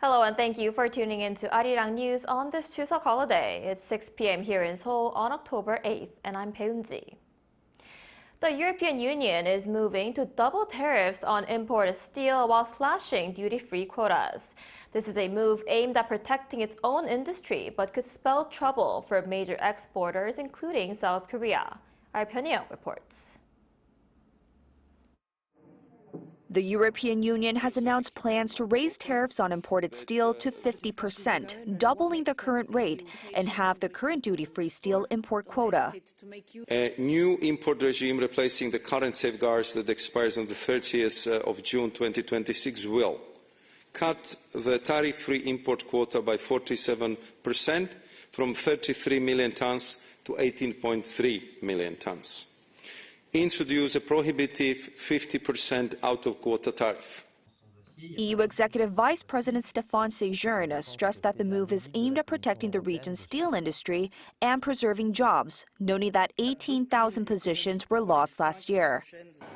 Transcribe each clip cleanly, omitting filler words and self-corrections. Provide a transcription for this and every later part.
Hello and thank you for tuning in to Arirang News on this Chuseok holiday. It's 6 p.m. here in Seoul on October 8th, and I'm Peunji. The European Union is moving to double tariffs on imported steel while slashing duty-free quotas. This is a move aimed at protecting its own industry, but could spell trouble for major exporters, including South Korea. Our Pyeongyang reports. The European Union has announced plans to raise tariffs on imported steel to 50%, doubling the current rate and halve the current duty-free steel import quota. A new import regime replacing the current safeguards that expires on the 30th of June 2026 will cut the tariff-free import quota by 47% from 33 million tons to 18.3 million tons. Introduce a prohibitive 50% out-of-quota tariff. EU Executive Vice President Stéphane Séjourné stressed that the move is aimed at protecting the region's steel industry and preserving jobs, noting that 18,000 positions were lost last year.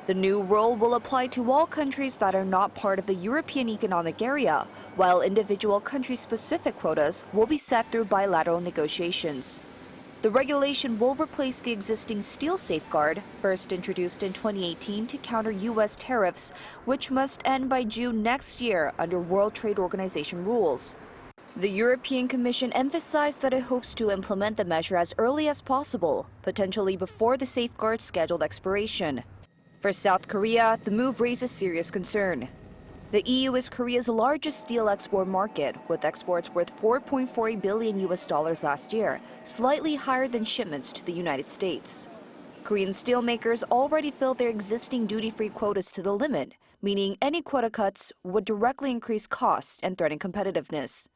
The new rule will apply to all countries that are not part of the European Economic Area, while individual country-specific quotas will be set through bilateral negotiations. The regulation will replace the existing steel safeguard, first introduced in 2018 to counter U.S. tariffs, which must end by June next year under World Trade Organization rules. The European Commission emphasized that it hopes to implement the measure as early as possible, potentially before the safeguard's scheduled expiration. For South Korea, the move raises serious concern. The EU is Korea's largest steel export market, with exports worth $4.4 billion last year, slightly higher than shipments to the United States. Korean steelmakers already fill their existing duty-free quotas to the limit, meaning any quota cuts would directly increase costs and threaten competitiveness.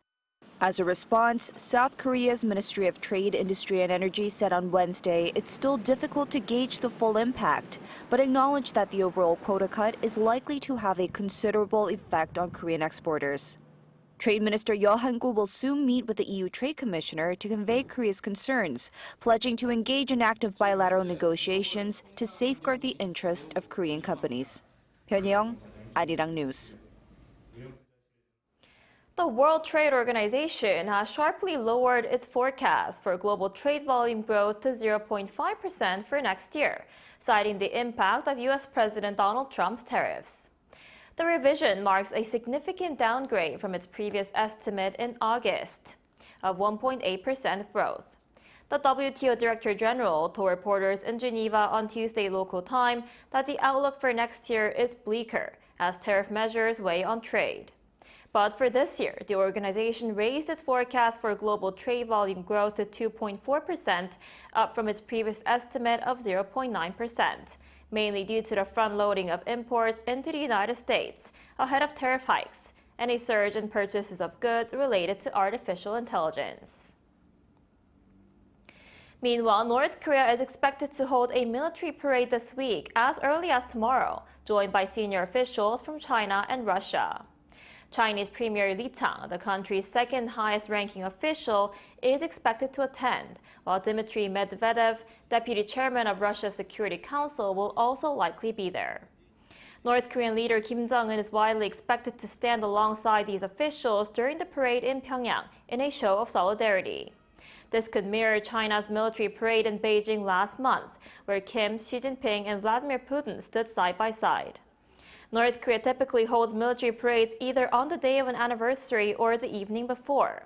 As a response, South Korea's Ministry of Trade, Industry and Energy said on Wednesday it's still difficult to gauge the full impact, but acknowledged that the overall quota cut is likely to have a considerable effect on Korean exporters. Trade Minister Jeollanam-do will soon meet with the EU Trade Commissioner to convey Korea's concerns, pledging to engage in active bilateral negotiations to safeguard the interest of Korean companies. Pyeongyang, Arirang News. The World Trade Organization has sharply lowered its forecast for global trade volume growth to 0.5% for next year, citing the impact of U.S. President Donald Trump's tariffs. The revision marks a significant downgrade from its previous estimate in August of 1.8% growth. The WTO Director General told reporters in Geneva on Tuesday local time that the outlook for next year is bleaker as tariff measures weigh on trade. But for this year, the organization raised its forecast for global trade volume growth to 2.4%, up from its previous estimate of 0.9%, mainly due to the front-loading of imports into the United States ahead of tariff hikes and a surge in purchases of goods related to artificial intelligence. Meanwhile, North Korea is expected to hold a military parade this week as early as tomorrow, joined by senior officials from China and Russia. Chinese Premier Li Chang, the country's second highest-ranking official, is expected to attend, while Dmitry Medvedev, deputy chairman of Russia's Security Council, will also likely be there. North Korean leader Kim Jong-un is widely expected to stand alongside these officials during the parade in Pyongyang in a show of solidarity. This could mirror China's military parade in Beijing last month, where Kim, Xi Jinping, and Vladimir Putin stood side by side. North Korea typically holds military parades either on the day of an anniversary or the evening before.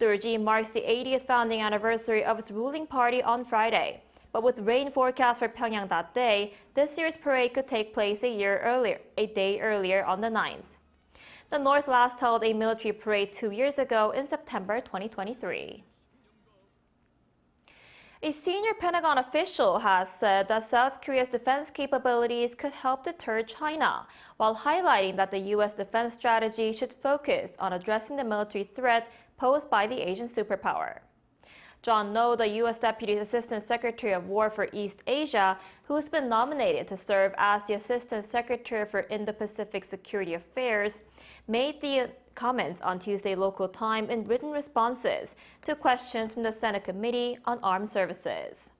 The regime marks the 80th founding anniversary of its ruling party on Friday. But with rain forecast for Pyongyang that day, this year's parade could take place a day earlier on the 9th. The North last held a military parade 2 years ago in September 2023. A senior Pentagon official has said that South Korea's defense capabilities could help deter China, while highlighting that the U.S. defense strategy should focus on addressing the military threat posed by the Asian superpower. John No, the U.S. Deputy Assistant Secretary of War for East Asia, who's been nominated to serve as the Assistant Secretary for Indo-Pacific Security Affairs, made the comments on Tuesday local time in written responses to questions from the Senate Committee on Armed Services.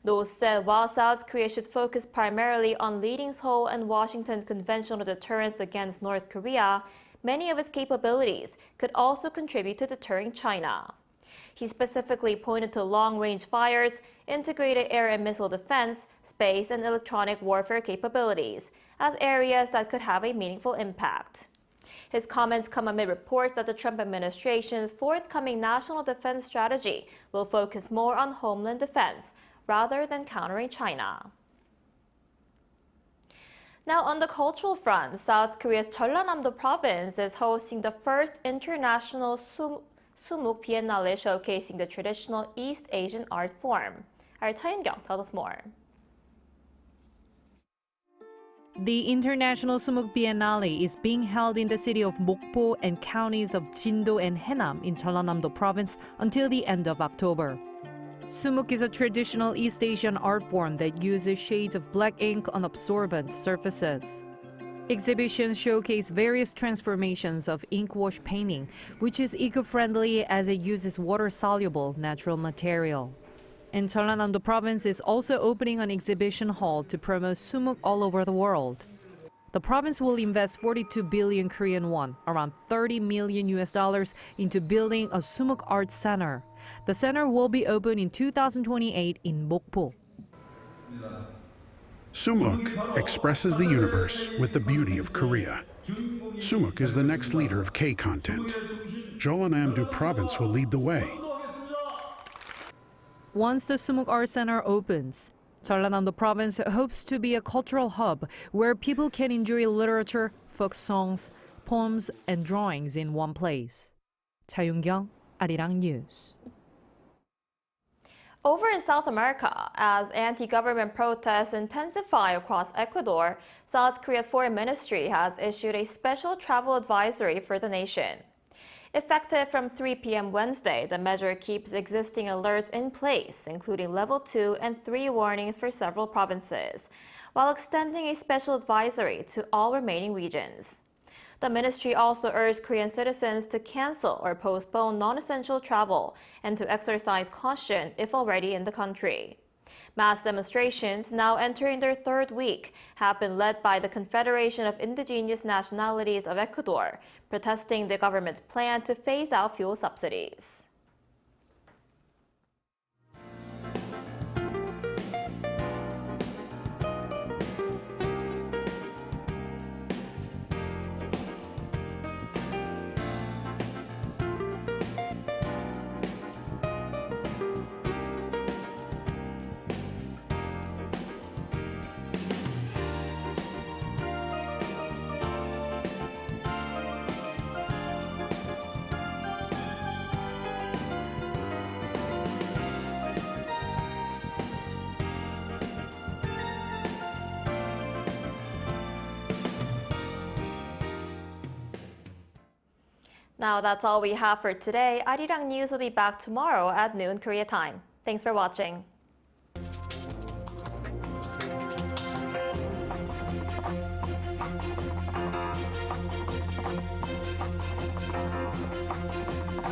Those said while South Korea should focus primarily on leading Seoul and Washington's conventional deterrence against North Korea, many of its capabilities could also contribute to deterring China. He specifically pointed to long-range fires, integrated air and missile defense, space and electronic warfare capabilities as areas that could have a meaningful impact. His comments come amid reports that the Trump administration's forthcoming national defense strategy will focus more on homeland defense rather than countering China. Now, on the cultural front, South Korea's Jeollanam-do Province is hosting the first international Sumuk Biennale showcasing the traditional East Asian art form. Our Tae-in-kyung tells us more. The International Sumuk Biennale is being held in the city of Mokpo and counties of Jindo and Haenam in Jeollanam-do Province until the end of October. Sumuk is a traditional East Asian art form that uses shades of black ink on absorbent surfaces. Exhibitions showcase various transformations of ink wash painting, which is eco-friendly as it uses water-soluble natural material. And Jeollanam-do Province is also opening an exhibition hall to promote Sumuk all over the world. The province will invest 42 billion Korean won, around $30 million into building a Sumuk Art Center. The center will be open in 2028 in Mokpo. Sumuk expresses the universe with the beauty of Korea. Sumuk is the next leader of K-content. Jeollanam-do Province will lead the way. Once the Sumuk Art Center opens, Jeollanam-do Province hopes to be a cultural hub where people can enjoy literature, folk songs, poems, and drawings in one place. Cha-Yoon-kyung, Arirang News. Over in South America, as anti-government protests intensify across Ecuador, South Korea's foreign ministry has issued a special travel advisory for the nation. Effective from 3 p.m. Wednesday, the measure keeps existing alerts in place, including level 2 and 3 warnings for several provinces, while extending a special advisory to all remaining regions. The ministry also urged Korean citizens to cancel or postpone non-essential travel and to exercise caution if already in the country. Mass demonstrations, now entering their third week, have been led by the Confederation of Indigenous Nationalities of Ecuador, protesting the government's plan to phase out fuel subsidies. Now that's all we have for today. Arirang News will be back tomorrow at noon Korea time. Thanks for watching.